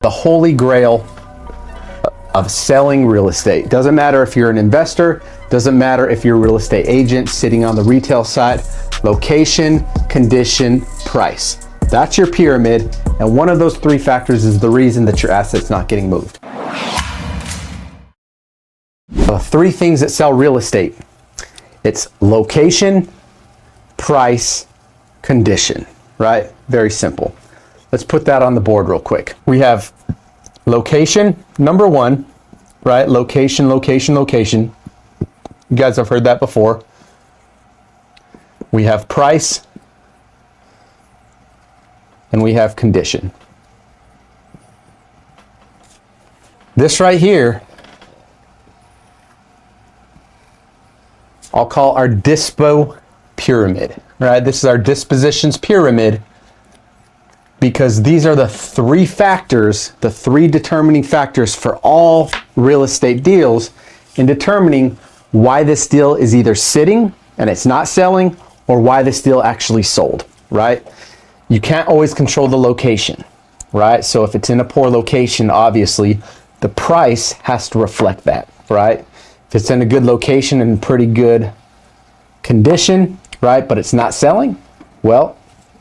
The holy grail of selling real estate. Doesn't matter if you're an investor, doesn't matter if you're a real estate agent sitting on the retail side. Location, condition, price. That's your pyramid, and one of those three factors is the reason that your asset's not getting moved. Three things that sell real estate. It's location, price, condition, right? Very simple. Let's put that on the board real quick. We have location, number one, right? Location, location, location. You guys have heard that before. We have price, and we have condition. This right here, I'll call our Dispo Pyramid, right? This is our dispositions pyramid, because these are the three factors, the three determining factors for all real estate deals in determining why this deal is either sitting and it's not selling, or why this deal actually sold, right? You can't always control the location, right? So if it's in a poor location, obviously the price has to reflect that, right? If it's in a good location and pretty good condition, right, but it's not selling, well,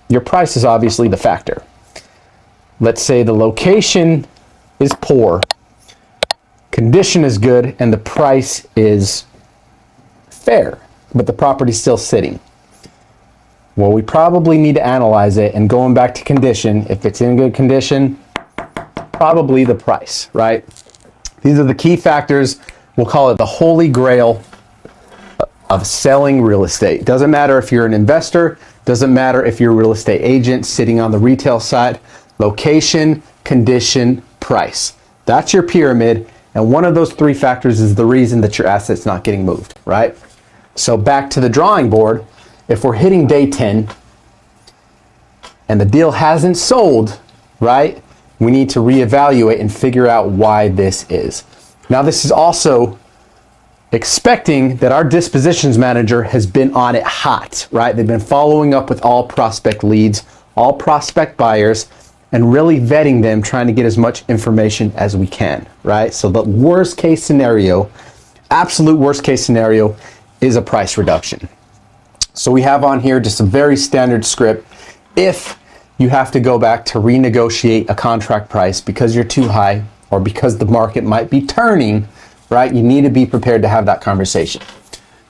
your price is obviously the factor. Let's say the location is poor, condition is good, and the price is fair, but the property's still sitting. Well, we probably need to analyze it, and going back to condition, if it's in good condition, probably the price, right? These are the key factors. We'll call it the holy grail of selling real estate. Doesn't matter if you're an investor, doesn't matter if you're a real estate agent sitting on the retail side. Location, condition, price. That's your pyramid, and one of those three factors is the reason that your asset's not getting moved, right? So back to the drawing board. If we're hitting day 10 and the deal hasn't sold, right, we need to reevaluate and figure out why this is. Now, this is also expecting that our dispositions manager has been on it hot, right? They've been following up with all prospect leads, all prospect buyers, and really vetting them, trying to get as much information as we can, right? So the worst case scenario, absolute worst case scenario, is a price reduction. So we have on here just a very standard script. If you have to go back to renegotiate a contract price because you're too high or because the market might be turning, right, you need to be prepared to have that conversation.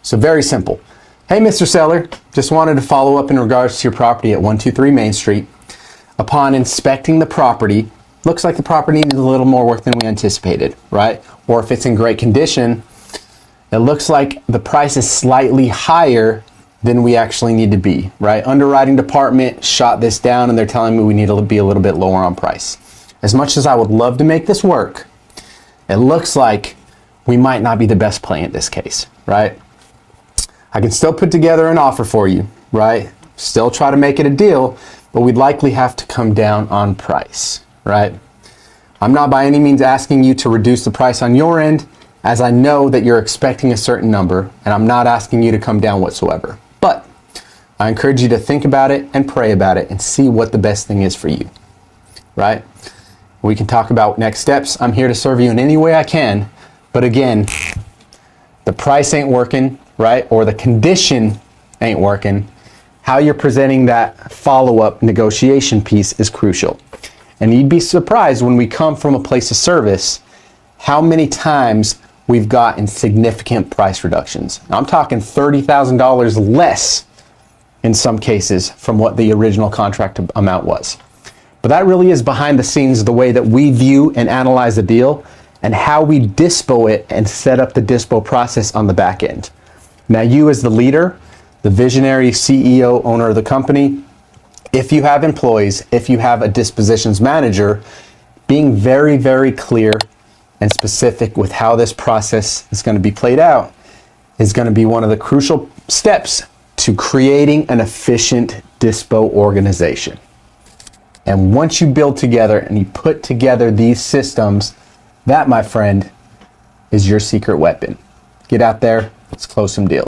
So very simple. Hey, Mr. Seller, just wanted to follow up in regards to your property at 123 Main Street. Upon inspecting the property, looks like the property needs a little more work than we anticipated, right? Or if it's in great condition, it looks like the price is slightly higher than we actually need to be, right? Underwriting department shot this down and they're telling me we need to be a little bit lower on price. As much as I would love to make this work, it looks like we might not be the best play in this case, right? I can still put together an offer for you, right? Still try to make it a deal, but we'd likely have to come down on price, right? I'm not by any means asking you to reduce the price on your end, as I know that you're expecting a certain number, and I'm not asking you to come down whatsoever. But I encourage you to think about it and pray about it and see what the best thing is for you, right? We can talk about next steps. I'm here to serve you in any way I can. But again, the price ain't working, right? Or the condition ain't working. How you're presenting that follow-up negotiation piece is crucial. And you'd be surprised when we come from a place of service, how many times we've gotten significant price reductions. Now, I'm talking $30,000 less in some cases from what the original contract amount was. But that really is behind the scenes, the way that we view and analyze a deal and how we dispo it and set up the dispo process on the back end. Now, you as the leader, the visionary CEO, owner of the company, if you have employees, if you have a dispositions manager, being very, very clear and specific with how this process is going to be played out is going to be one of the crucial steps to creating an efficient dispo organization. And once you build together and you put together these systems, that, my friend, is your secret weapon. Get out there, let's close some deals.